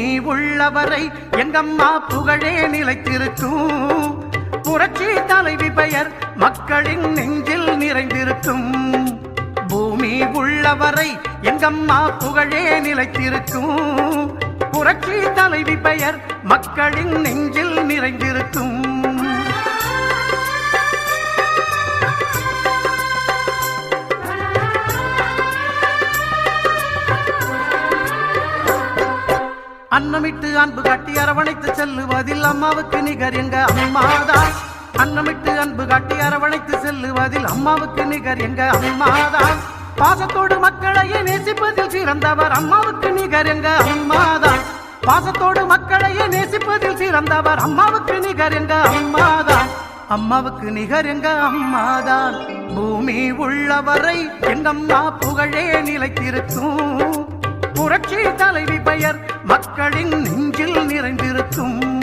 பூமி உள்ளவரை எங்கம்மா புகழே நிலைத்திருக்கும். புரட்சி தலைவி பெயர் மக்களின் நெஞ்சில் நிறைந்திருக்கும். பூமி உள்ளவரை எங்கம்மா புகழே நிலைத்திருக்கும். புரட்சி தலைவி பெயர் மக்களின் நெஞ்சில் நிறைந்திருக்கும். அன்னமிட்டு அன்பு காட்டி அரவணைத்து செல்லுவதில் அம்மாவுக்கு நிகர் எங்க அம்மாதான். அன்னமிட்டு அன்பு காட்டி அரவணைத்து செல்லுவதில் அம்மாவுக்கு நிகர் எங்க அம்மாதான். பாசத்தோடு மக்களையே நேசிப்பதில் சிறந்தவர் அம்மாவுக்கு நிகர் எங்க அம்மாதான். பாசத்தோடு மக்களையே நேசிப்பதில் சிறந்தவர் அம்மாவுக்கு நிகர் எங்க அம்மாதான். அம்மாவுக்கு நிகர் எங்க அம்மாதான். பூமி உள்ளவரை எங்கம்மா புகழே நிலைத்திருக்கும். புரட்சி தலைவி பெயர் மக்களின் நெஞ்சில் நிறைந்திருக்கும்.